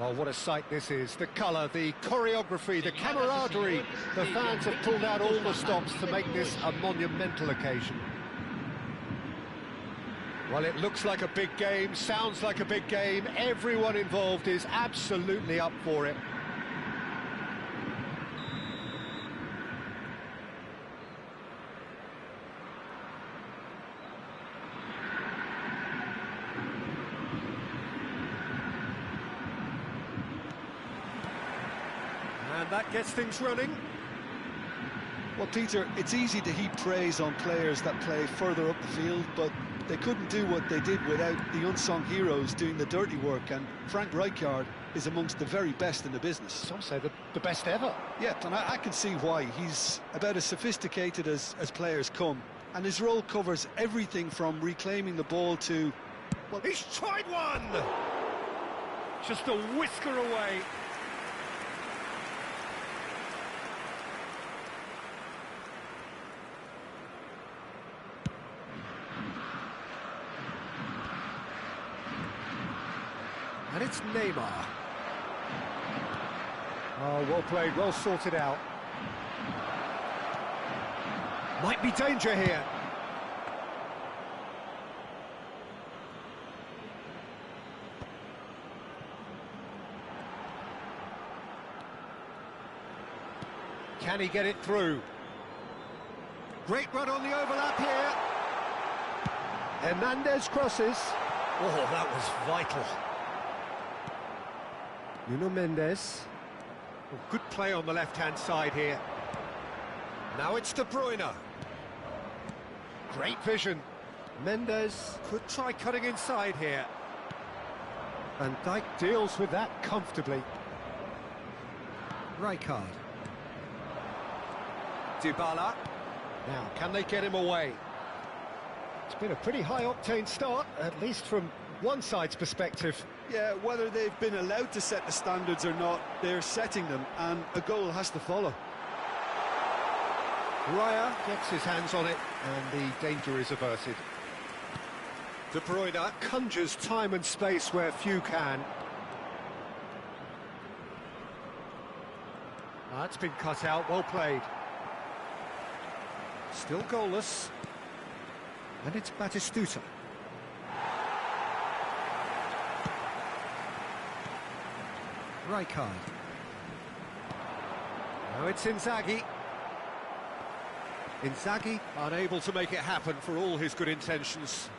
Well, what a sight this is. The colour, the choreography, the camaraderie. The fans have pulled out all the stops to make this a monumental occasion. Well, it looks like a big game, sounds like a big game. Everyone involved is absolutely up for it. And that gets things running. Well, Peter, it's easy to heap praise on players that play further up the field, but they couldn't do what they did without the unsung heroes doing the dirty work, and Frank Rijkaard is amongst the very best in the business. Some say the best ever. Yeah, and I can see why. He's about as sophisticated as players come, and his role covers everything from reclaiming the ball to... Well, he's tried one! Just a whisker away. And it's Neymar. Oh, well played, well sorted out. Might be danger here. Can he get it through? Great run on the overlap here. Hernandez crosses. Oh, that was vital. Nuno Mendes. Oh, good play on the left-hand side here. Now it's De Bruyne. Great vision. Mendes could try cutting inside here. Van Dijk deals with that comfortably. Rijkaard. Dybala. Now, can they get him away? It's been a pretty high-octane start, at least from one side's perspective. Yeah, whether they've been allowed to set the standards or not, they're setting them, and a goal has to follow. Raya gets his hands on it, and the danger is averted. De Bruyne conjures time and space where few can. That's been cut out, well played. Still goalless. And it's Batistuta. Rijkaard. Now it's Inzaghi. Inzaghi unable to make it happen for all his good intentions.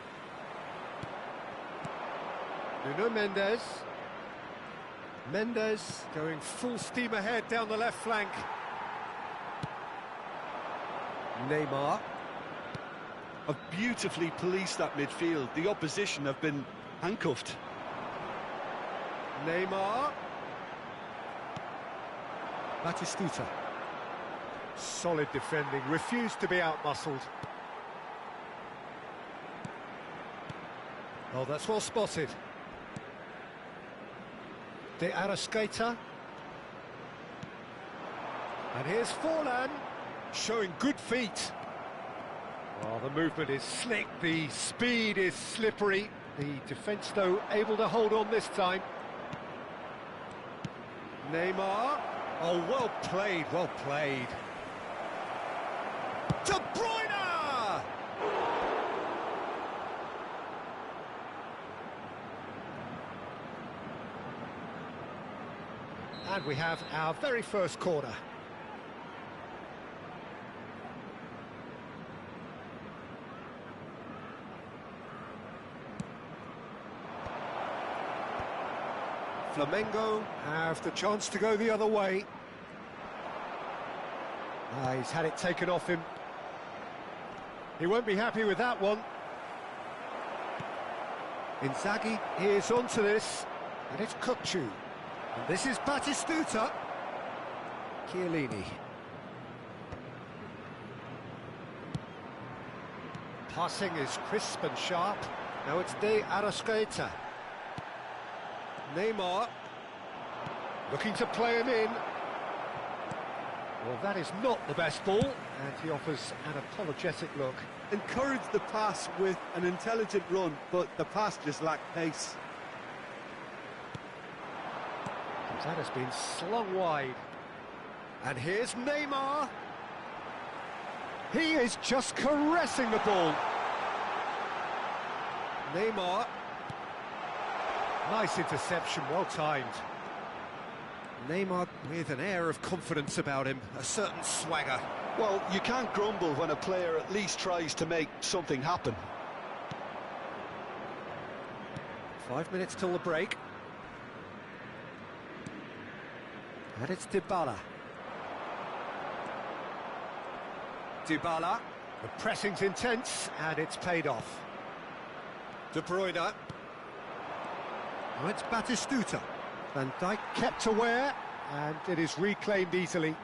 Nuno Mendes. Mendes going full steam ahead down the left flank. Neymar. Have beautifully policed that midfield. The opposition have been handcuffed. Neymar. Batistuta. Solid defending, refused to be outmuscled. Oh, that's well spotted. De Arrascaeta. And here's Forlan, showing good feet. Oh, the movement is slick, the speed is slippery. The defence, though, able to hold on this time. Neymar. Oh, well played, well played. De Bruyne! And we have our very first corner. Flamengo have the chance to go the other way. He's had it taken off him. He won't be happy with that one. Inzaghi is onto this, and it's Kukçu. And this is Batistuta. Chiellini. Passing is crisp and sharp. Now it's De Arrascaeta. Neymar looking to play him in. Well, that is not the best ball, and he offers an apologetic look. Encouraged the pass with an intelligent run, but the pass just lacked pace. That has been slung wide. And here's Neymar. He is just caressing the ball. Neymar. Nice interception, well timed. Neymar with an air of confidence about him, a certain swagger. Well, you can't grumble when a player at least tries to make something happen. 5 minutes till the break. And it's Dybala. Dybala. The pressing's intense, and it's paid off. De Bruyne. Oh, it's Batistuta. Van Dijk kept aware, and it is reclaimed easily.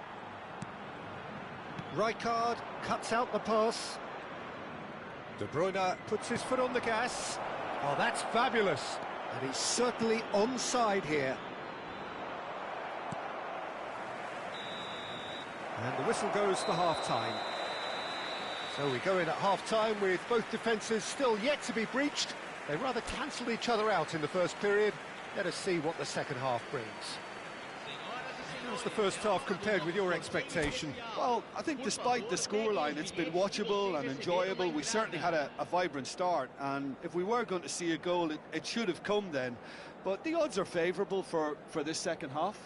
Rijkaard cuts out the pass. De Bruyne puts his foot on the gas. Oh, that's fabulous. And he's certainly onside here. And the whistle goes for half-time. So we go in at half-time with both defences still yet to be breached. They rather cancelled each other out in the first period. Let us see what the second half brings. How's the first half compared with your expectation? Well, I think despite the scoreline, it's been watchable and enjoyable. We certainly had a vibrant start, and if we were going to see a goal, it should have come then. But the odds are favourable for this second half.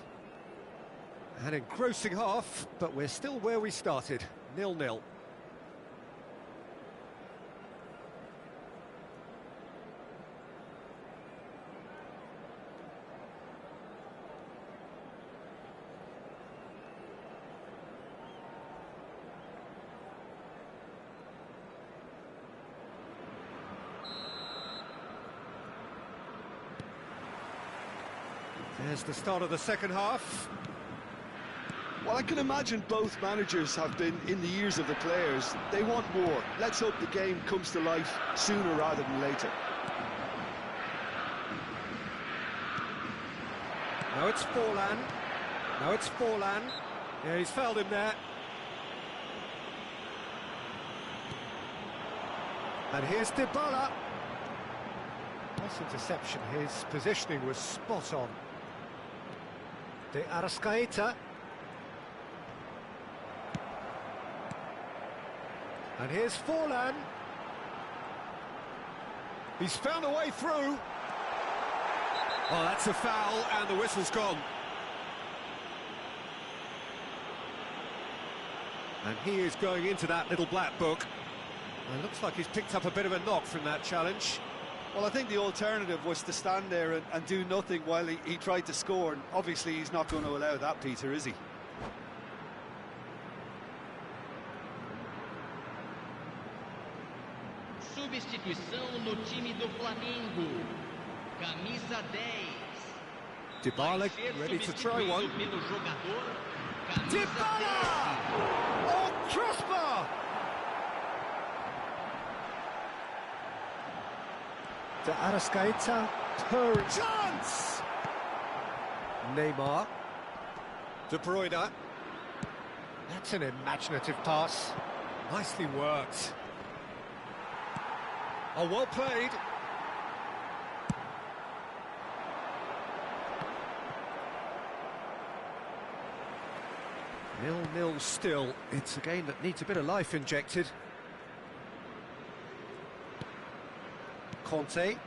An engrossing half, but we're still where we started, 0-0. There's the start of the second half. Well, I can imagine both managers have been in the ears of the players. They want more. Let's hope the game comes to life sooner rather than later. Now it's Forlan. Now it's Forlan. Yeah, he's fouled him there. And here's Dybala. Nice interception. His positioning was spot on. De Arrascaeta. And here's Forlan. He's found a way through. Oh, that's a foul, and the whistle's gone. And he is going into that little black book. And it looks like he's picked up a bit of a knock from that challenge. Well, I think the alternative was to stand there and do nothing while he tried to score. And obviously, he's not going to allow that, Peter, is he? Substituição no time do Flamengo. Camisa 10. Dybala ready to try one. Dybala! Oh, crossbar! De Arrascaeta, per chance! Neymar. De Bruyne. That's an imaginative pass. Nicely worked. Oh, well played. Nil-nil still. It's a game that needs a bit of life injected. Conte.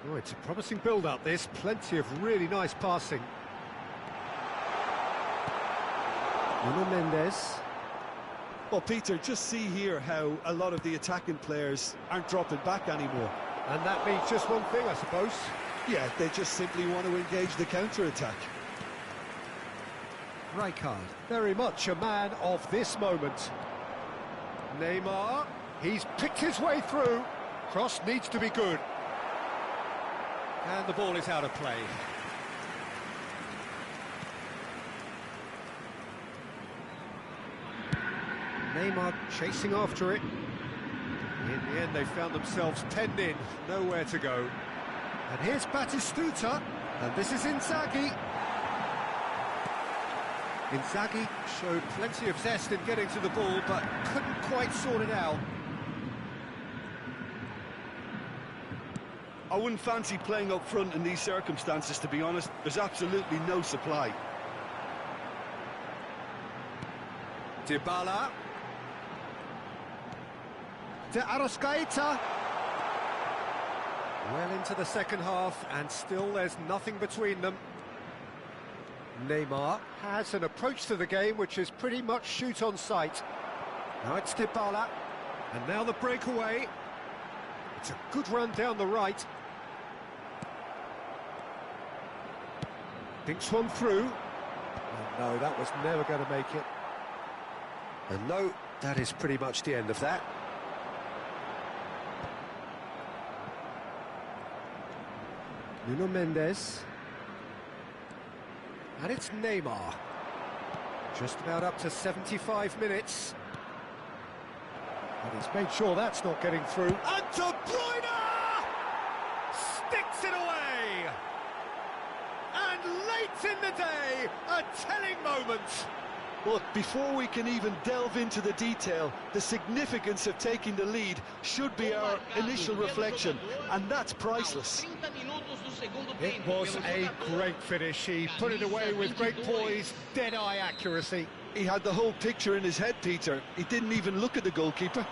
Oh, it's a promising build-up, this. Plenty of really nice passing. Nuno Mendes. Well, Peter, just see here how a lot of the attacking players aren't dropping back anymore. And that means just one thing, I suppose. Yeah, they just simply want to engage the counter-attack. Rijkaard, very much a man of this moment. Neymar, he's picked his way through. Cross needs to be good. And the ball is out of play. Neymar chasing after it. In the end, they found themselves penned in, nowhere to go. And here's Batistuta, and this is Inzaghi. Inzaghi showed plenty of zest in getting to the ball, but couldn't quite sort it out. I wouldn't fancy playing up front in these circumstances, to be honest. There's absolutely no supply. Dybala. De Arrascaeta. Well into the second half, and still there's nothing between them. Neymar has an approach to the game which is pretty much shoot on sight. Now it's Dybala, and now the breakaway. It's a good run down the right. Thinks one through. Oh, no, that was never going to make it. And no, that is pretty much the end of that. Nuno Mendes. And it's Neymar. Just about up to 75 minutes. And he's made sure that's not getting through. And De Bruyne! Sticks it away! And late in the day, a telling moment. But before we can even delve into the detail, the significance of taking the lead should be our initial reflection, and that's priceless. It was a great finish. He put it away with great poise, dead-eye accuracy. He had the whole picture in his head, Peter. He didn't even look at the goalkeeper.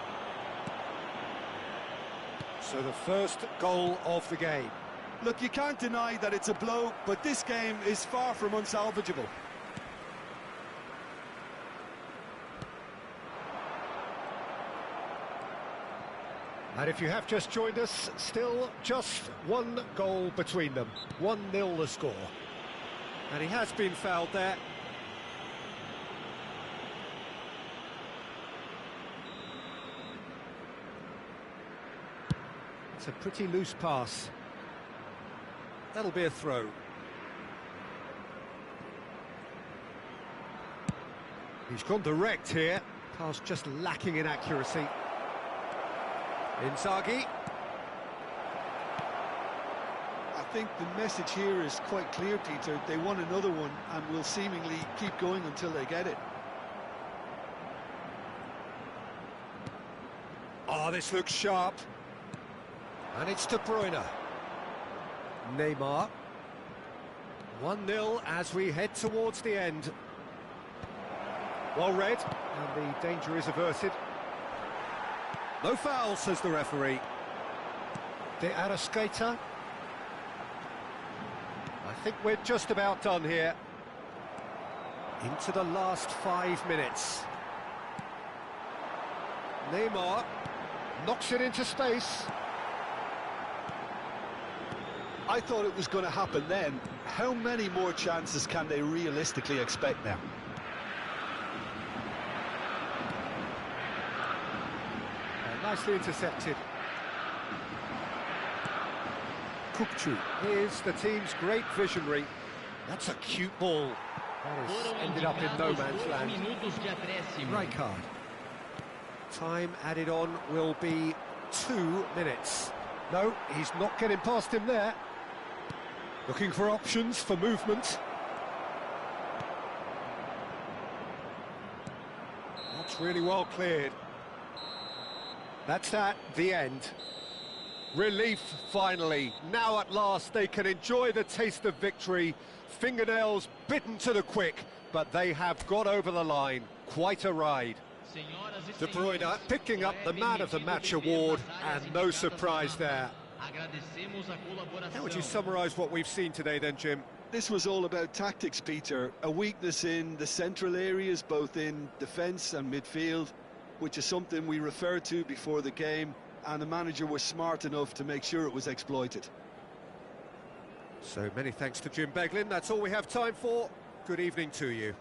So the first goal of the game. Look, you can't deny that it's a blow, but this game is far from unsalvageable. And if you have just joined us, still just one goal between them. 1-0 the score. And he has been fouled there. It's a pretty loose pass. That'll be a throw. He's gone direct here. Pass just lacking in accuracy. Inzaghi. I think the message here is quite clear, Peter. They want another one and will seemingly keep going until they get it. Oh, this looks sharp. And it's De Bruyne. Neymar. 1-0 as we head towards the end. Well read, and the danger is averted. No foul, says the referee. De Arrascaeta. I think we're just about done here. Into the last 5 minutes. Neymar knocks it into space. I thought it was going to happen then. How many more chances can they realistically expect now? Nicely intercepted. Kukçu is the team's great visionary. That's a cute ball. That has ended up in no man's land. Right card. Time added on will be 2 minutes. No, he's not getting past him there. Looking for options for movement. That's really well cleared. That's the end. Relief, finally. Now at last they can enjoy the taste of victory. Fingernails bitten to the quick, but they have got over the line. Quite a ride. De Bruyne picking up the Man of the Match award, and no surprise there. How would you summarise what we've seen today then, Jim? This was all about tactics, Peter. A weakness in the central areas, both in defence and midfield, which is something we referred to before the game, and the manager was smart enough to make sure it was exploited. So many thanks to Jim Beglin. That's all we have time for. Good evening to you.